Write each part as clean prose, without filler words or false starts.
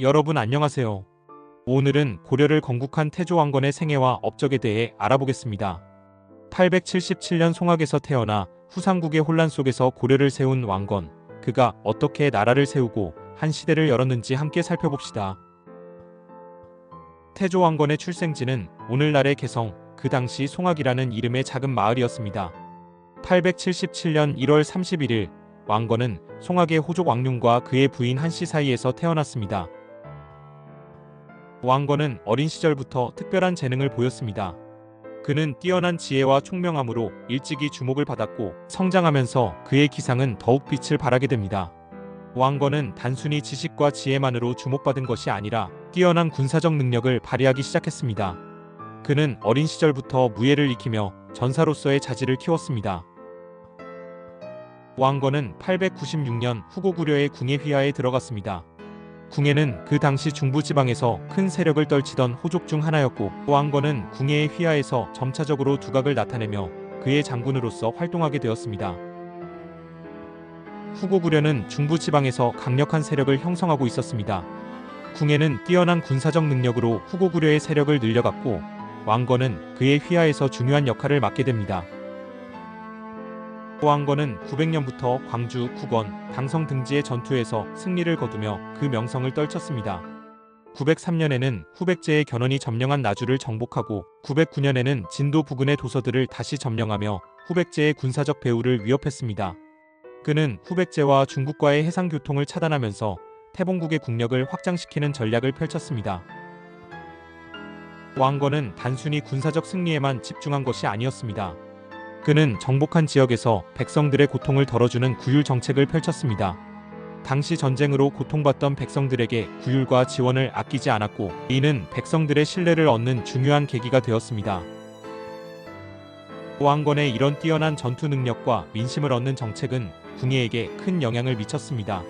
여러분 안녕하세요. 오늘은 고려를 건국한 태조 왕건의 생애와 업적에 대해 알아보겠습니다. 877년 송악에서 태어나 후삼국의 혼란 속에서 고려를 세운 왕건, 그가 어떻게 나라를 세우고 한 시대를 열었는지 함께 살펴봅시다. 태조 왕건의 출생지는 오늘날의 개성, 그 당시 송악이라는 이름의 작은 마을이었습니다. 877년 1월 31일, 왕건은 송악의 호족 왕륜과 그의 부인 한씨 사이에서 태어났습니다. 왕건은 어린 시절부터 특별한 재능을 보였습니다. 그는 뛰어난 지혜와 총명함으로 일찍이 주목을 받았고 성장하면서 그의 기상은 더욱 빛을 발하게 됩니다. 왕건은 단순히 지식과 지혜만으로 주목받은 것이 아니라 뛰어난 군사적 능력을 발휘하기 시작했습니다. 그는 어린 시절부터 무예를 익히며 전사로서의 자질을 키웠습니다. 왕건은 896년 후고구려의 궁예 휘하에 들어갔습니다. 궁예는 그 당시 중부지방에서 큰 세력을 떨치던 호족 중 하나였고 왕건은 궁예의 휘하에서 점차적으로 두각을 나타내며 그의 장군으로서 활동하게 되었습니다. 후고구려는 중부지방에서 강력한 세력을 형성하고 있었습니다. 궁예는 뛰어난 군사적 능력으로 후고구려의 세력을 늘려갔고 왕건은 그의 휘하에서 중요한 역할을 맡게 됩니다. 왕건은 900년부터 광주, 국원, 당성 등지의 전투에서 승리를 거두며 그 명성을 떨쳤습니다. 903년에는 후백제의 견훤이 점령한 나주를 정복하고 909년에는 진도 부근의 도서들을 다시 점령하며 후백제의 군사적 배후를 위협했습니다. 그는 후백제와 중국과의 해상교통을 차단하면서 태봉국의 국력을 확장시키는 전략을 펼쳤습니다. 왕건은 단순히 군사적 승리에만 집중한 것이 아니었습니다. 그는 정복한 지역에서 백성들의 고통을 덜어주는 구휼 정책을 펼쳤습니다. 당시 전쟁으로 고통받던 백성들에게 구휼과 지원을 아끼지 않았고 이는 백성들의 신뢰를 얻는 중요한 계기가 되었습니다. 왕건의 이런 뛰어난 전투 능력과 민심을 얻는 정책은 궁예에게 큰 영향을 미쳤습니다.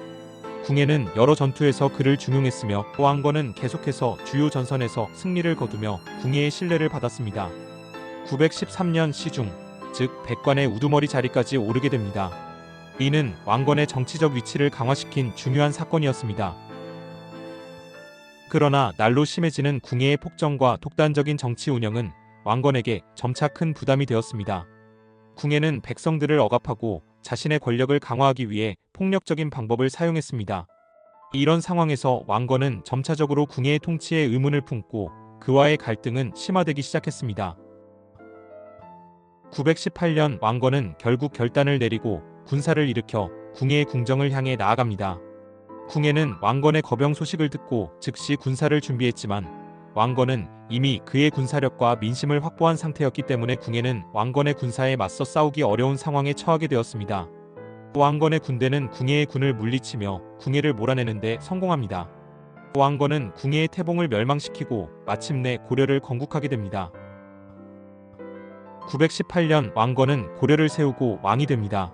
궁예는 여러 전투에서 그를 중용했으며 왕건은 계속해서 주요 전선에서 승리를 거두며 궁예의 신뢰를 받았습니다. 913년 시중, 즉 백관의 우두머리 자리까지 오르게 됩니다. 이는 왕건의 정치적 위치를 강화시킨 중요한 사건이었습니다. 그러나 날로 심해지는 궁예의 폭정과 독단적인 정치 운영은 왕건에게 점차 큰 부담이 되었습니다. 궁예는 백성들을 억압하고 자신의 권력을 강화하기 위해 폭력적인 방법을 사용했습니다. 이런 상황에서 왕건은 점차적으로 궁예의 통치에 의문을 품고 그와의 갈등은 심화되기 시작했습니다. 918년 왕건은 결국 결단을 내리고 군사를 일으켜 궁예의 궁정을 향해 나아갑니다. 궁예는 왕건의 거병 소식을 듣고 즉시 군사를 준비했지만 왕건은 이미 그의 군사력과 민심을 확보한 상태였기 때문에 궁예는 왕건의 군사에 맞서 싸우기 어려운 상황에 처하게 되었습니다. 왕건의 군대는 궁예의 군을 물리치며 궁예를 몰아내는 데 성공합니다. 왕건은 궁예의 태봉을 멸망시키고 마침내 고려를 건국하게 됩니다. 918년 왕건은 고려를 세우고 왕이 됩니다.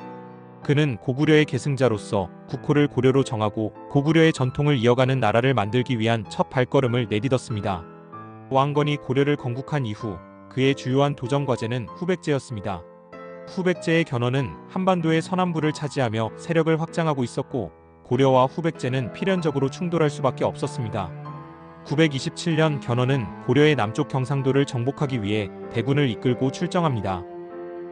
그는 고구려의 계승자로서 국호를 고려로 정하고 고구려의 전통을 이어가는 나라를 만들기 위한 첫 발걸음을 내딛었습니다. 왕건이 고려를 건국한 이후 그의 주요한 도전 과제는 후백제였습니다. 후백제의 견훤은 한반도의 서남부를 차지하며 세력을 확장하고 있었고 고려와 후백제는 필연적으로 충돌할 수밖에 없었습니다. 927년 견훤은 고려의 남쪽 경상도를 정복하기 위해 대군을 이끌고 출정합니다.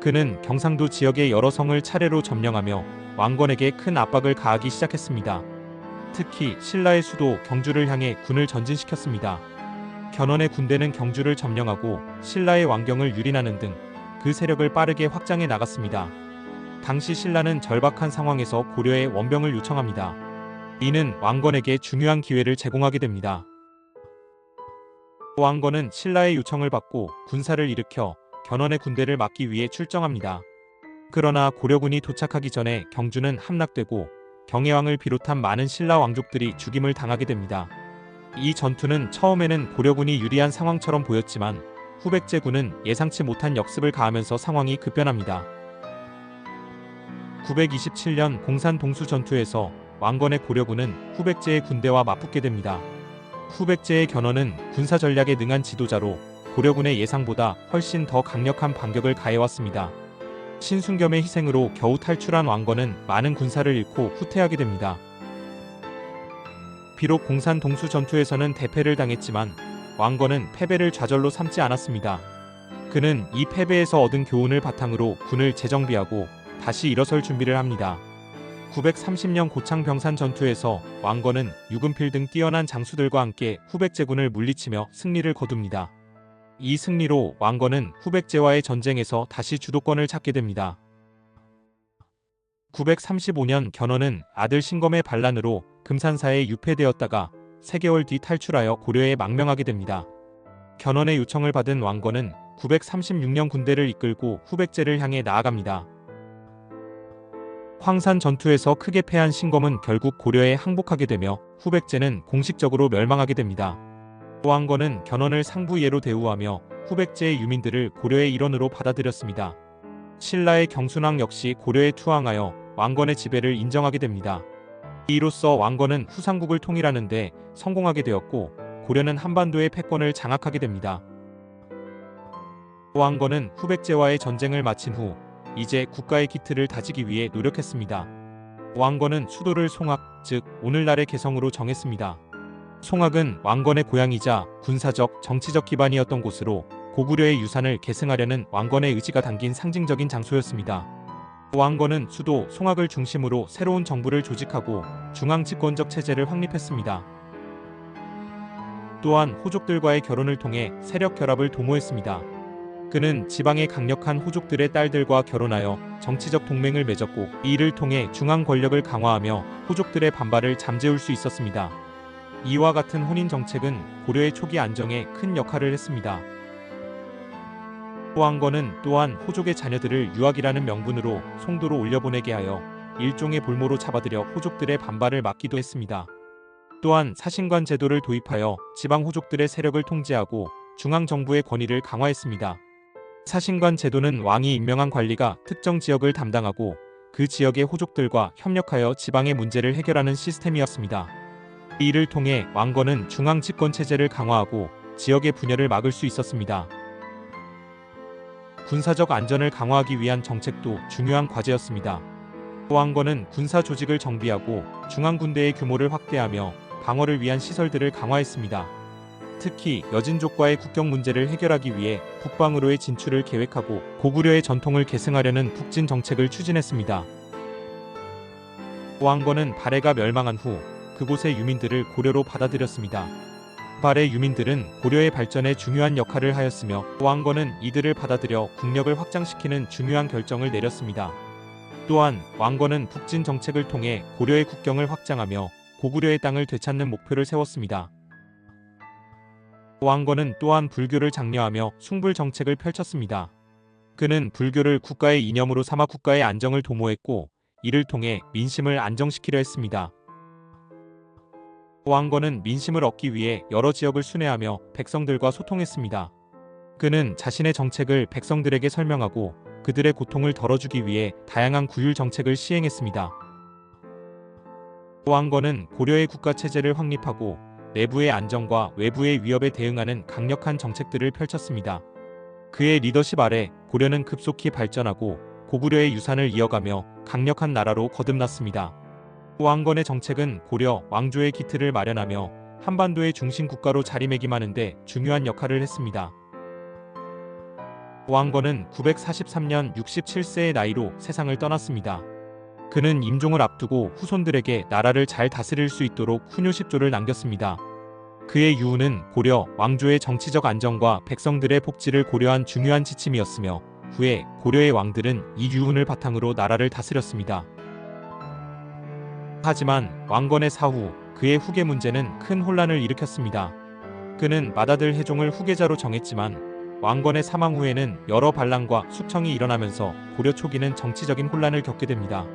그는 경상도 지역의 여러 성을 차례로 점령하며 왕건에게 큰 압박을 가하기 시작했습니다. 특히 신라의 수도 경주를 향해 군을 전진시켰습니다. 견훤의 군대는 경주를 점령하고 신라의 왕경을 유린하는 등 그 세력을 빠르게 확장해 나갔습니다. 당시 신라는 절박한 상황에서 고려에 원병을 요청합니다. 이는 왕건에게 중요한 기회를 제공하게 됩니다. 왕건은 신라의 요청을 받고 군사를 일으켜 견훤의 군대를 막기 위해 출정합니다. 그러나 고려군이 도착하기 전에 경주는 함락되고 경혜왕을 비롯한 많은 신라 왕족들이 죽임을 당하게 됩니다. 이 전투는 처음에는 고려군이 유리한 상황처럼 보였지만 후백제군은 예상치 못한 역습을 가하면서 상황이 급변합니다. 927년 공산 동수 전투에서 왕건의 고려군은 후백제의 군대와 맞붙게 됩니다. 후백제의 견훤은 군사 전략에 능한 지도자로 고려군의 예상보다 훨씬 더 강력한 반격을 가해왔습니다. 신순겸의 희생으로 겨우 탈출한 왕건은 많은 군사를 잃고 후퇴하게 됩니다. 비록 공산 동수 전투에서는 대패를 당했지만 왕건은 패배를 좌절로 삼지 않았습니다. 그는 이 패배에서 얻은 교훈을 바탕으로 군을 재정비하고 다시 일어설 준비를 합니다. 930년 고창 병산 전투에서 왕건은 유금필 등 뛰어난 장수들과 함께 후백제군을 물리치며 승리를 거둡니다. 이 승리로 왕건은 후백제와의 전쟁에서 다시 주도권을 찾게 됩니다. 935년 견훤은 아들 신검의 반란으로 금산사에 유폐되었다가 3개월 뒤 탈출하여 고려에 망명하게 됩니다. 견훤의 요청을 받은 왕건은 936년 군대를 이끌고 후백제를 향해 나아갑니다. 황산 전투에서 크게 패한 신검은 결국 고려에 항복하게 되며 후백제는 공식적으로 멸망하게 됩니다. 왕건은 견훤을 상부예로 대우하며 후백제의 유민들을 고려의 일원으로 받아들였습니다. 신라의 경순왕 역시 고려에 투항하여 왕건의 지배를 인정하게 됩니다. 이로써 왕건은 후삼국을 통일하는 데 성공하게 되었고 고려는 한반도의 패권을 장악하게 됩니다. 왕건은 후백제와의 전쟁을 마친 후 이제 국가의 기틀을 다지기 위해 노력했습니다. 왕건은 수도를 송악, 즉 오늘날의 개성으로 정했습니다. 송악은 왕건의 고향이자 군사적, 정치적 기반이었던 곳으로 고구려의 유산을 계승하려는 왕건의 의지가 담긴 상징적인 장소였습니다. 왕건은 수도 송악을 중심으로 새로운 정부를 조직하고 중앙집권적 체제를 확립했습니다. 또한 호족들과의 결혼을 통해 세력 결합을 도모했습니다. 그는 지방의 강력한 호족들의 딸들과 결혼하여 정치적 동맹을 맺었고 이를 통해 중앙 권력을 강화하며 호족들의 반발을 잠재울 수 있었습니다. 이와 같은 혼인 정책은 고려의 초기 안정에 큰 역할을 했습니다. 왕건은 또한 호족의 자녀들을 유학이라는 명분으로 송도로 올려보내게 하여 일종의 볼모로 잡아들여 호족들의 반발을 막기도 했습니다. 또한 사신관 제도를 도입하여 지방 호족들의 세력을 통제하고 중앙정부의 권위를 강화했습니다. 사신관 제도는 왕이 임명한 관리가 특정 지역을 담당하고 그 지역의 호족들과 협력하여 지방의 문제를 해결하는 시스템이었습니다. 이를 통해 왕건은 중앙 집권 체제를 강화하고 지역의 분열을 막을 수 있었습니다. 군사적 안전을 강화하기 위한 정책도 중요한 과제였습니다. 왕건은 군사 조직을 정비하고 중앙군대의 규모를 확대하며 방어를 위한 시설들을 강화했습니다. 특히 여진족과의 국경 문제를 해결하기 위해 북방으로의 진출을 계획하고 고구려의 전통을 계승하려는 북진 정책을 추진했습니다. 왕건은 발해가 멸망한 후 그곳의 유민들을 고려로 받아들였습니다. 발해 유민들은 고려의 발전에 중요한 역할을 하였으며 왕건은 이들을 받아들여 국력을 확장시키는 중요한 결정을 내렸습니다. 또한 왕건은 북진 정책을 통해 고려의 국경을 확장하며 고구려의 땅을 되찾는 목표를 세웠습니다. 왕건은 또한 불교를 장려하며 숭불 정책을 펼쳤습니다. 그는 불교를 국가의 이념으로 삼아 국가의 안정을 도모했고 이를 통해 민심을 안정시키려 했습니다. 왕건은 민심을 얻기 위해 여러 지역을 순회하며 백성들과 소통했습니다. 그는 자신의 정책을 백성들에게 설명하고 그들의 고통을 덜어주기 위해 다양한 구휼 정책을 시행했습니다. 왕건은 고려의 국가체제를 확립하고 내부의 안정과 외부의 위협에 대응하는 강력한 정책들을 펼쳤습니다. 그의 리더십 아래 고려는 급속히 발전하고 고구려의 유산을 이어가며 강력한 나라로 거듭났습니다. 왕건의 정책은 고려 왕조의 기틀을 마련하며 한반도의 중심 국가로 자리매김하는 데 중요한 역할을 했습니다. 왕건은 943년 67세의 나이로 세상을 떠났습니다. 그는 임종을 앞두고 후손들에게 나라를 잘 다스릴 수 있도록 훈요 10조를 남겼습니다. 그의 유후는 고려 왕조의 정치적 안정과 백성들의 복지를 고려한 중요한 지침이었으며 후에 고려의 왕들은 이 유훈을 바탕으로 나라를 다스렸습니다. 하지만 왕건의 사후 그의 후계 문제는 큰 혼란을 일으켰습니다. 그는 맏아들 해종을 후계자로 정했지만 왕건의 사망 후에는 여러 반란과 숙청이 일어나면서 고려 초기는 정치적인 혼란을 겪게 됩니다.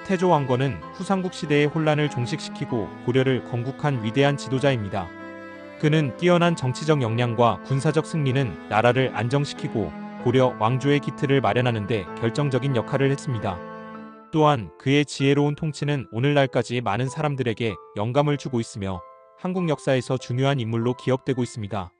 태조 왕건은 후삼국 시대의 혼란을 종식시키고 고려를 건국한 위대한 지도자입니다. 그는 뛰어난 정치적 역량과 군사적 승리는 나라를 안정시키고 고려 왕조의 기틀을 마련하는 데 결정적인 역할을 했습니다. 또한 그의 지혜로운 통치는 오늘날까지 많은 사람들에게 영감을 주고 있으며 한국 역사에서 중요한 인물로 기억되고 있습니다.